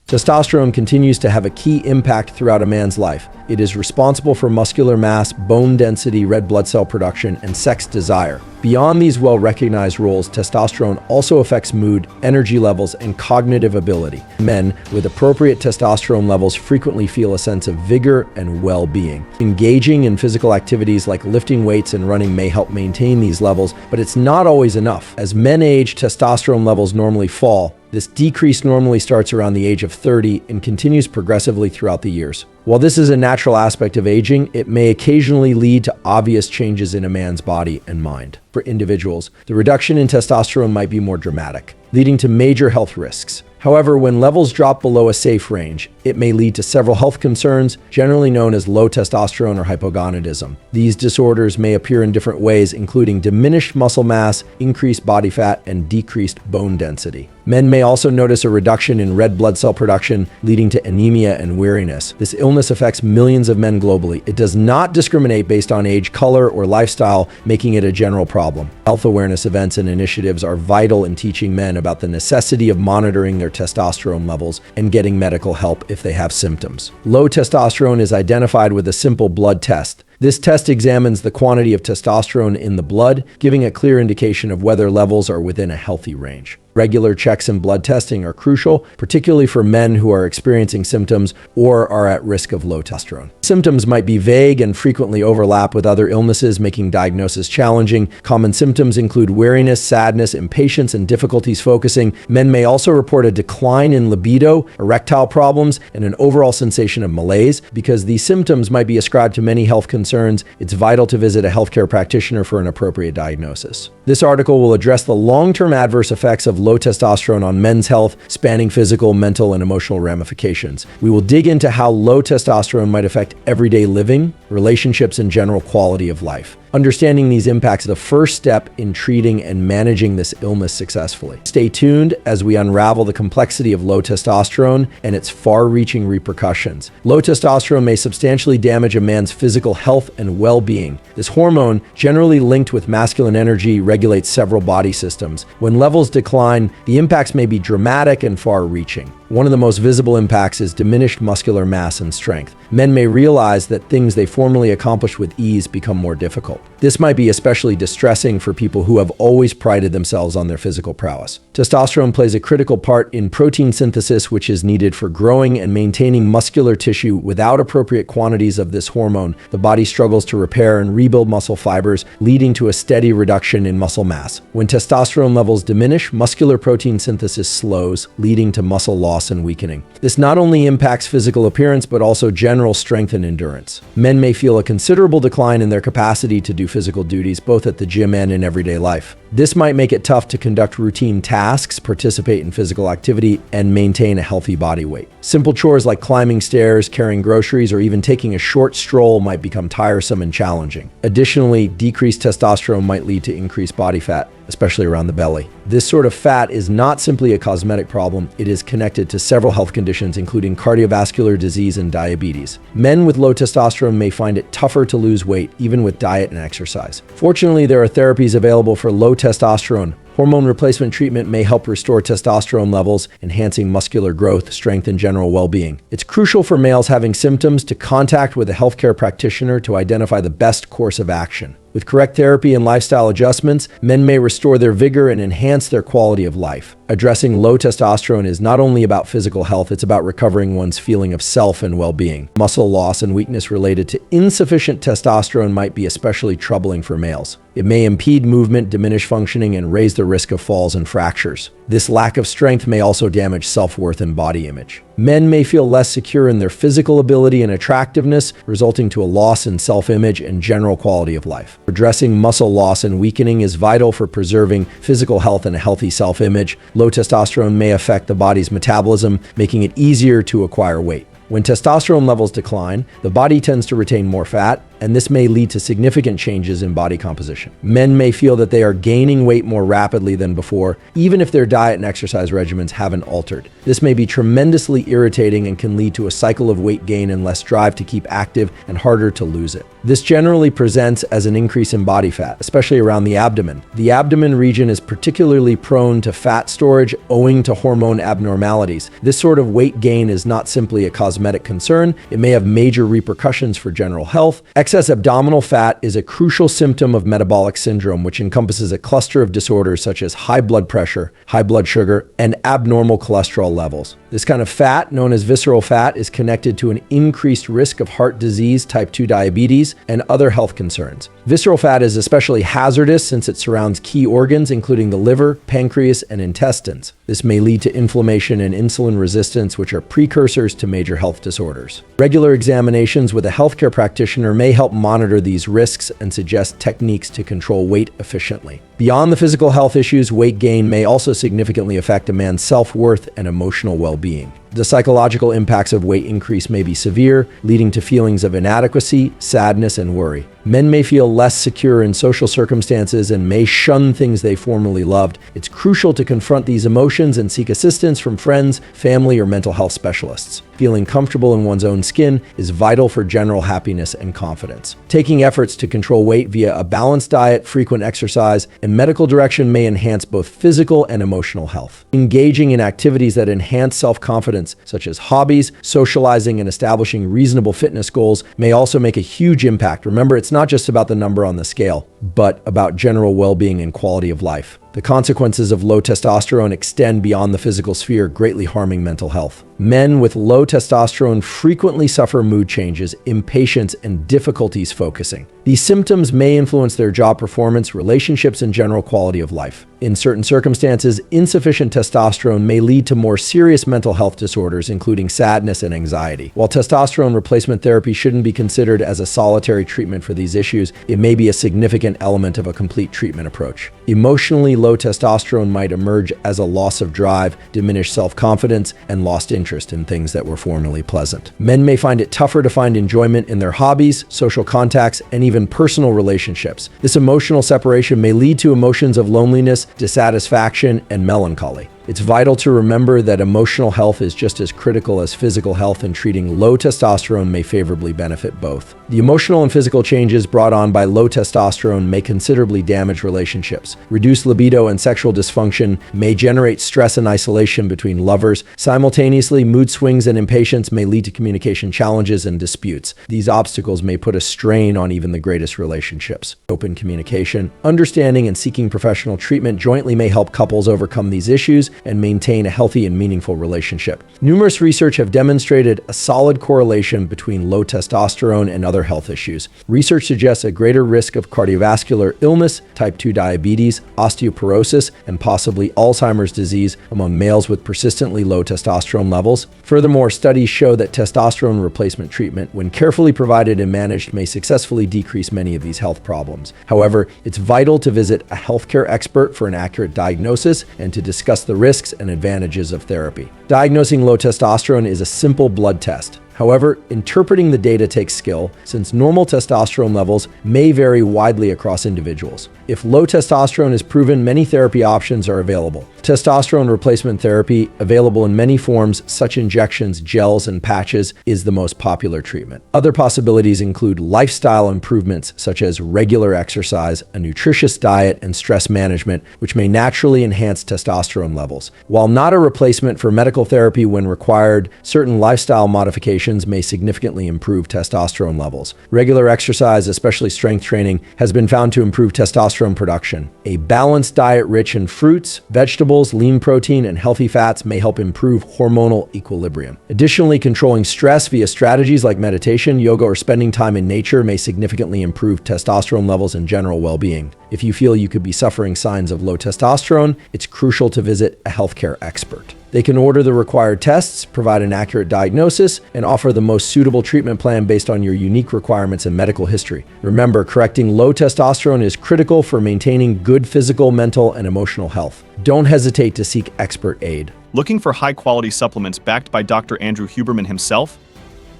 Testosterone continues to have a key impact throughout a man's life. It is responsible for muscular mass, bone density, red blood cell production, and sex desire. Beyond these well-recognized roles, testosterone also affects mood, energy levels, and cognitive ability. Men with appropriate testosterone levels frequently feel a sense of vigor and well-being. Engaging in physical activities like lifting weights and running may help maintain these levels, but it's not always enough. As men age, testosterone levels normally fall. This decrease normally starts around the age of 30 and continues progressively throughout the years. While this is a natural aspect of aging, it may occasionally lead to obvious changes in a man's body and mind. For individuals, the reduction in testosterone might be more dramatic, leading to major health risks. However, when levels drop below a safe range, it may lead to several health concerns, generally known as low testosterone or hypogonadism. These disorders may appear in different ways, including diminished muscle mass, increased body fat, and decreased bone density. Men may also notice a reduction in red blood cell production, leading to anemia and weariness. This illness affects millions of men globally. It does not discriminate based on age, color, or lifestyle, making it a general problem. Health awareness events and initiatives are vital in teaching men about the necessity of monitoring their testosterone levels and getting medical help if they have symptoms. Low testosterone is identified with a simple blood test. This test examines the quantity of testosterone in the blood, giving a clear indication of whether levels are within a healthy range. Regular checks and blood testing are crucial, particularly for men who are experiencing symptoms or are at risk of low testosterone. Symptoms might be vague and frequently overlap with other illnesses, making diagnosis challenging. Common symptoms include weariness, sadness, impatience, and difficulties focusing. Men may also report a decline in libido, erectile problems, and an overall sensation of malaise. Because these symptoms might be ascribed to many health concerns, it's vital to visit a healthcare practitioner for an appropriate diagnosis. This article will address the long-term adverse effects of low testosterone on men's health, spanning physical, mental, and emotional ramifications. We will dig into how low testosterone might affect everyday living, relationships, and general quality of life. Understanding these impacts is the first step in treating and managing this illness successfully. Stay tuned as we unravel the complexity of low testosterone and its far-reaching repercussions. Low testosterone may substantially damage a man's physical health and well-being. This hormone, generally linked with masculine energy, regulates several body systems. When levels decline, the impacts may be dramatic and far-reaching. One of the most visible impacts is diminished muscular mass and strength. Men may realize that things they formerly accomplished with ease become more difficult. This might be especially distressing for people who have always prided themselves on their physical prowess. Testosterone plays a critical part in protein synthesis, which is needed for growing and maintaining muscular tissue. Without appropriate quantities of this hormone, the body struggles to repair and rebuild muscle fibers, leading to a steady reduction in muscle mass. When testosterone levels diminish, muscular protein synthesis slows, leading to muscle loss and weakening. This not only impacts physical appearance, but also general strength and endurance. Men may feel a considerable decline in their capacity to do physical duties, both at the gym and in everyday life. This might make it tough to conduct routine tasks, participate in physical activity, and maintain a healthy body weight. Simple chores like climbing stairs, carrying groceries, or even taking a short stroll might become tiresome and challenging. Additionally, decreased testosterone might lead to increased body fat, especially around the belly. This sort of fat is not simply a cosmetic problem, it is connected to several health conditions, including cardiovascular disease and diabetes. Men with low testosterone may find it tougher to lose weight, even with diet and exercise. Fortunately, there are therapies available for low testosterone. Hormone replacement treatment may help restore testosterone levels, enhancing muscular growth, strength, and general well-being. It's crucial for males having symptoms to contact with a healthcare practitioner to identify the best course of action. With correct therapy and lifestyle adjustments, men may restore their vigor and enhance their quality of life. Addressing low testosterone is not only about physical health, it's about recovering one's feeling of self and well-being. Muscle loss and weakness related to insufficient testosterone might be especially troubling for males. It may impede movement, diminish functioning, and raise the risk of falls and fractures. This lack of strength may also damage self-worth and body image. Men may feel less secure in their physical ability and attractiveness, resulting to a loss in self-image and general quality of life. Addressing muscle loss and weakening is vital for preserving physical health and a healthy self-image. Low testosterone may affect the body's metabolism, making it easier to acquire weight. When testosterone levels decline, the body tends to retain more fat, and this may lead to significant changes in body composition. Men may feel that they are gaining weight more rapidly than before, even if their diet and exercise regimens haven't altered. This may be tremendously irritating and can lead to a cycle of weight gain and less drive to keep active and harder to lose it. This generally presents as an increase in body fat, especially around the abdomen. The abdomen region is particularly prone to fat storage owing to hormone abnormalities. This sort of weight gain is not simply a cosmetic concern, it may have major repercussions for general health. Excess abdominal fat is a crucial symptom of metabolic syndrome, which encompasses a cluster of disorders such as high blood pressure, high blood sugar, and abnormal cholesterol levels. This kind of fat, known as visceral fat, is connected to an increased risk of heart disease, type 2 diabetes, and other health concerns. Visceral fat is especially hazardous since it surrounds key organs, including the liver, pancreas, and intestines. This may lead to inflammation and insulin resistance, which are precursors to major health disorders. Regular examinations with a healthcare practitioner may help monitor these risks and suggest techniques to control weight efficiently. Beyond the physical health issues, weight gain may also significantly affect a man's self-worth and emotional well-being. The psychological impacts of weight increase may be severe, leading to feelings of inadequacy, sadness, and worry. Men may feel less secure in social circumstances and may shun things they formerly loved. It's crucial to confront these emotions and seek assistance from friends, family, or mental health specialists. Feeling comfortable in one's own skin is vital for general happiness and confidence. Taking efforts to control weight via a balanced diet, frequent exercise, and medical direction may enhance both physical and emotional health. Engaging in activities that enhance self-confidence, such as hobbies, socializing, and establishing reasonable fitness goals, may also make a huge impact. Remember, it's not just about the number on the scale, but about general well-being and quality of life. The consequences of low testosterone extend beyond the physical sphere, greatly harming mental health. Men with low testosterone frequently suffer mood changes, impatience, and difficulties focusing. These symptoms may influence their job performance, relationships, and general quality of life. In certain circumstances, insufficient testosterone may lead to more serious mental health disorders, including sadness and anxiety. While testosterone replacement therapy shouldn't be considered as a solitary treatment for these issues, it may be a significant element of a complete treatment approach. Emotionally low testosterone might emerge as a loss of drive, diminished self-confidence, and lost interest in things that were formerly pleasant. Men may find it tougher to find enjoyment in their hobbies, social contacts, and even personal relationships. This emotional separation may lead to emotions of loneliness, dissatisfaction, and melancholy. It's vital to remember that emotional health is just as critical as physical health, and treating low testosterone may favorably benefit both. The emotional and physical changes brought on by low testosterone may considerably damage relationships. Reduced libido and sexual dysfunction may generate stress and isolation between lovers. Simultaneously, mood swings and impatience may lead to communication challenges and disputes. These obstacles may put a strain on even the greatest relationships. Open communication, understanding, and seeking professional treatment jointly may help couples overcome these issues and maintain a healthy and meaningful relationship. Numerous research have demonstrated a solid correlation between low testosterone and other health issues. Research suggests a greater risk of cardiovascular illness, type 2 diabetes, osteoporosis, and possibly Alzheimer's disease among males with persistently low testosterone levels. Furthermore, studies show that testosterone replacement treatment, when carefully provided and managed, may successfully decrease many of these health problems. However, it's vital to visit a healthcare expert for an accurate diagnosis and to discuss the risks and advantages of therapy. Diagnosing low testosterone is a simple blood test. However, interpreting the data takes skill, since normal testosterone levels may vary widely across individuals. If low testosterone is proven, many therapy options are available. Testosterone replacement therapy, available in many forms, such injections, gels, and patches, is the most popular treatment. Other possibilities include lifestyle improvements such as regular exercise, a nutritious diet, and stress management, which may naturally enhance testosterone levels. While not a replacement for medical therapy when required, certain lifestyle modifications may significantly improve testosterone levels. Regular exercise, especially strength training, has been found to improve testosterone production. A balanced diet rich in fruits, vegetables, lean protein, and healthy fats may help improve hormonal equilibrium. Additionally, controlling stress via strategies like meditation, yoga, or spending time in nature may significantly improve testosterone levels and general well-being. If you feel you could be suffering signs of low testosterone, it's crucial to visit a healthcare expert. They can order the required tests, provide an accurate diagnosis, and offer the most suitable treatment plan based on your unique requirements and medical history. Remember, correcting low testosterone is critical for maintaining good physical, mental, and emotional health. Don't hesitate to seek expert aid. Looking for high-quality supplements backed by Dr. Andrew Huberman himself?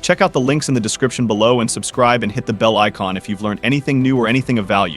Check out the links in the description below and subscribe and hit the bell icon if you've learned anything new or anything of value.